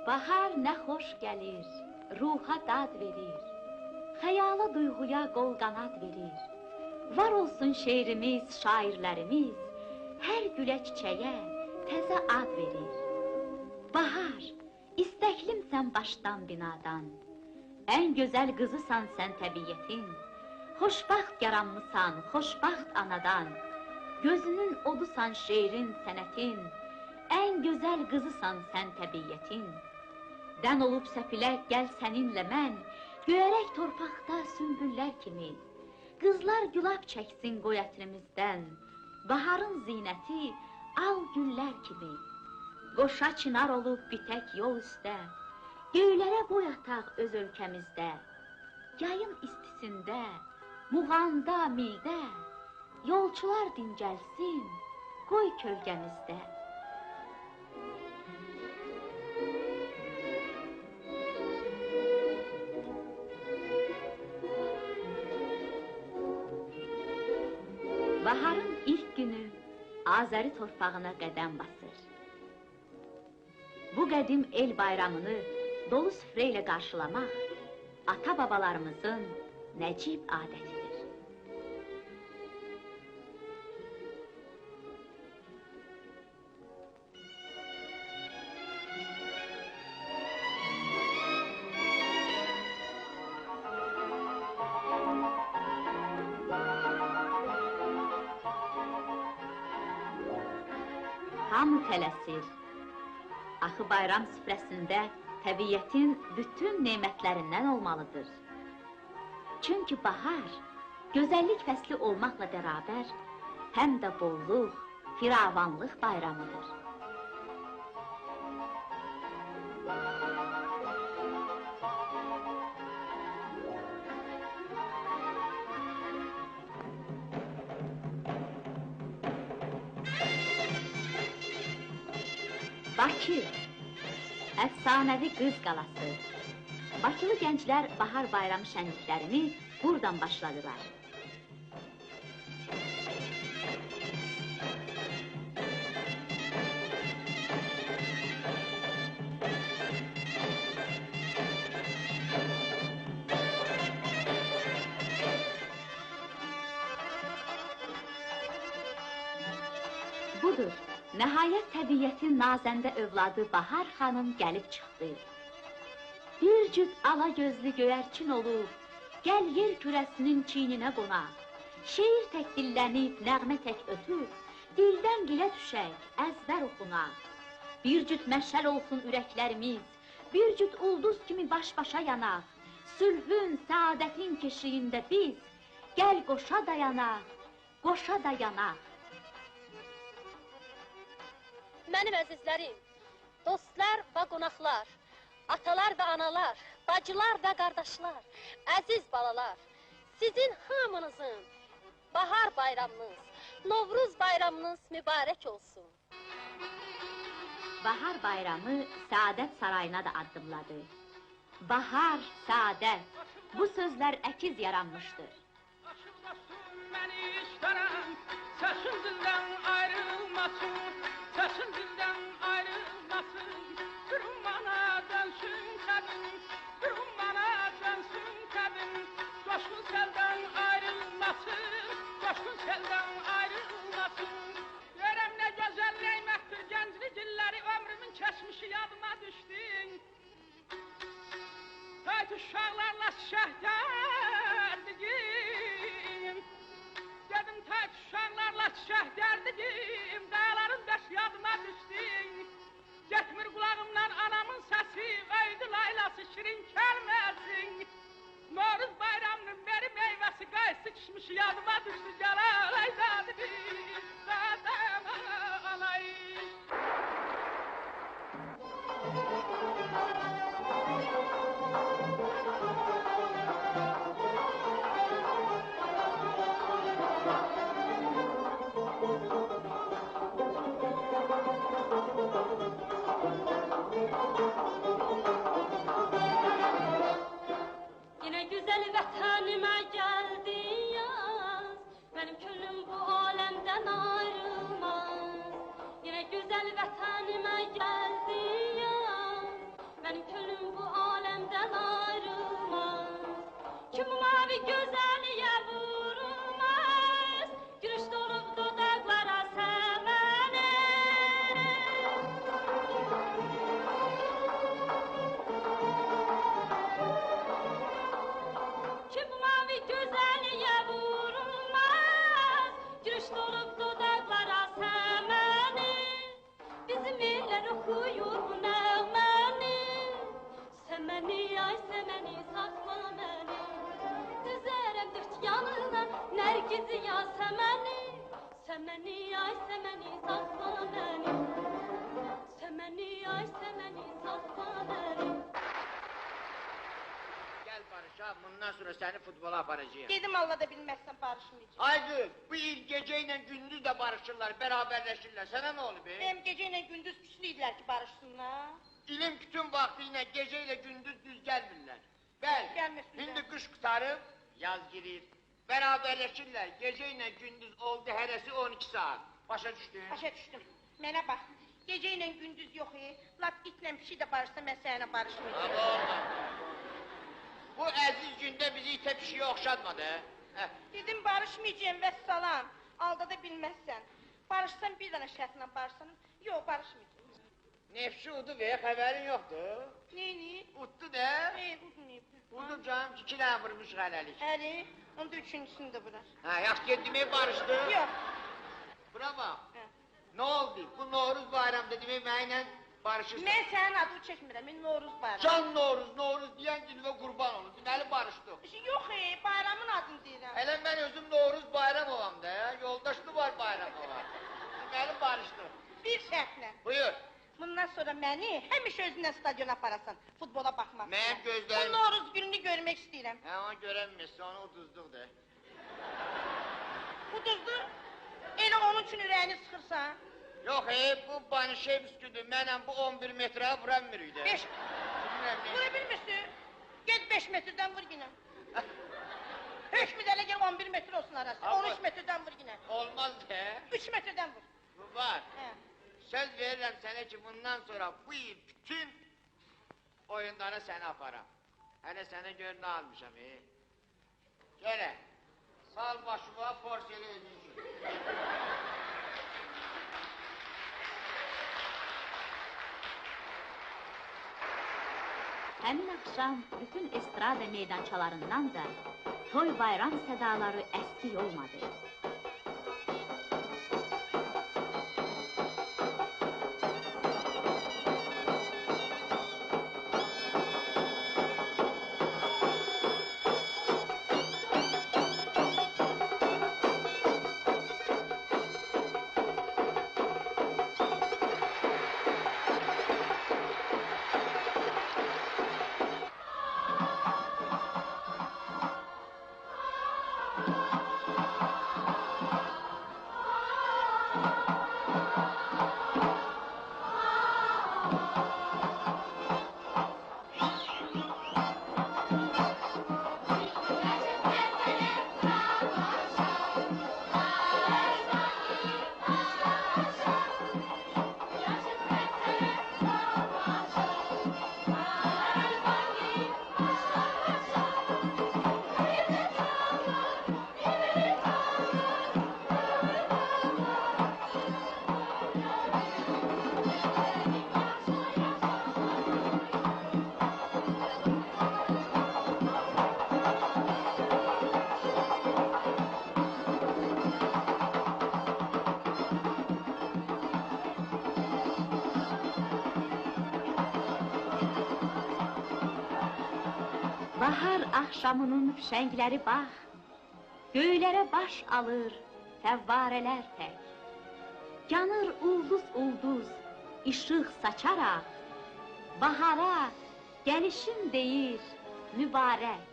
Bahar nə xoş gəlir, ruha dad verir, xəyala duyğuya qol qanad verir. Var olsun şeirimiz, şairlərimiz, hər gülə çiçəyə təzə ad verir. Bahar, istəklimsən başdan binadan, ən gözəl qızısan sən təbiyyətin, xoşbaxt yaranmısan, xoşbaxt anadan, gözünün odusan şeirin, sənətin, ən gözəl qızısan sən təbiyyətin. Dən olub səpilək gəl səninlə mən, göyərək torpaqda sümbüllər kimi, qızlar gülab çəksin qoy ətrimizdən, baharın zinəti al güllər kimi. Qoşa çınar olub bitək yol üstə, göylərə boy ataq öz ölkəmizdə. Yayın istisində, muğanda, mildə, yolçular dincəlsin, qoy kölgəmizdə. Baharın ilk günü Azəri torpağına qədəm basır. Bu qədim el bayramını dolu süfrə ilə qarşılamaq ata-babalarımızın nəcib adətidir. Hamı tələsir. Axı bayram süfrəsində təbiyyətin bütün nemətlərindən olmalıdır. Çünki bahar, gözəllik fəsli olmaqla bərabər, həm də bolluq, firavanlıq bayramıdır. Bakı, əfsanəvi qız qalası. Bakılı gənclər bahar bayramı şənliklərini buradan başladılar. Budur. Nəhayət təbiyyətin nazəndə övladı Bahar xanım gəlib çıxdı. Bir cüt ala gözlü göyərçin olub, gəl yer kürəsinin çiyninə qonaq. Şeir tək dillənib, nəğmə tək ötüb, dildən dilə düşək, əzbər oxunaq. Bir cüt məşəl olsun ürəklərimiz, bir cüt ulduz kimi baş-başa yanaq. Sülhün, səadətin keşiyində biz, gəl qoşa dayanaq, qoşa dayanaq. Mənim əzizlərim, dostlar və qonaqlar, atalar və analar, bacılar və qardaşlar, əziz balalar, sizin hamınızın bahar bayramınız, Novruz bayramınız mübarək olsun. Bahar bayramı Səadət Sarayına da addımladı. Bahar, Səadət, bu sözlər əkiz yaranmışdır. Məni istərəm, səsin dildən ayrılmasın. Səsin dildən ayrılmasın, durum bana dönsün təbin, durum bana dönsün təbin. Coşkun seldən ayrılmasın, coşkun seldən ayrılmasın. Görəm nə gözəl neymətdir gənclik illəri, ömrümün keçmişi yadıma düşdün. Tayt uşaqlarla şəhərdigin, dedim tayt uşaqlarla şəhərdigin. Səməni, ay səməni, satma məni. Səməni, ay səməni, satma məni. Gel Barış abi, bundan sonra seni futbola aparacağım. Dedim Allah da bilmezsen barışmayacağım. Haydi, bu il geceyle gündüz de barışırlar, beraberleşirler. Sana ne olur be? Hem geceyle gündüz küslüydüler ki barışsınlar. İlim bütün vaktiyle geceyle gündüz düz gelmirler. Gel, Gelmesinler. şimdi kış kurtarıp yaz girir. Beraberleşirler, geceyle gündüz oldu heresi 12 saat. Başa düştün? Başa düştüm. Mənə bax, geceyle gündüz yok laf itle pişi de barışsa mən seninle barışmayacağım. Ama olmaz. Bu əziz gündə bizi itə pişiyə oxşatmadı. Heh. Dedim barışmayacağım ve salam. Alda da bilmezsen. Barışsan bir tane şartla barışsan. Yok barışmayacağım. Nefşi udu be, xəbərin yoxdur. Neyini? Utdu da. Udmayayım. Udu canım, 2 tane vurmuş hələlik. Əli, onda üçüncüsünü de bırak. Ha, yaxşı ki demək barışdı. Yok. Bura bax, Hə. ne oldu? Bu Novruz bayramda demək mənimlə barışırsan. Mən sənin adını çəkmirəm, mən Noruz bayramı. Can Novruz, Novruz deyən günüvə qurban olun. Deməli barışdıq. Yok bayramın adını deyirəm. Hələ mən özüm Novruz bayram olam da ya, yoldaşlı var bayram olam. Deməli barışdıq. Bir şərtlə. Buyur. Bundan sonra məni həmişə özündən stadiona aparasan, futbola baxmaq. Mənim gözlərim- Bu Noruz gününü görmək istəyirəm. Hə, onu görənməsin, onu uduzduq da. Uduzdu, elə onun üçün ürəyini sıxırsan. Yox, bu Banişev üsküdür, mənəm bu 11 metrə vuramırıq da. 5, Bilmirəm, vura bilmirsin? Get 5 metrdən vur yine. Hökmü də elə gəl 11 metr olsun arası, Ama- 13 metrdən vur yine. Olmaz da. 3 metrdən vur. Bu var. Hə. Söz verirəm sənə ki, bundan sonra bu il bütün oyunları sənə aparam. Hələ sənə gör nə almışam, Gələ, sal başıma, porsiyeli özünsün. Həmin axşam bütün estrada meydançalarından da toy bayram sədaları əskik olmadı. Bahar axşamının fişəngləri bax, göylərə baş alır fəvvarələr tək. Yanır ulduz, işıq saçaraq, bahara gəlişim deyir mübarək.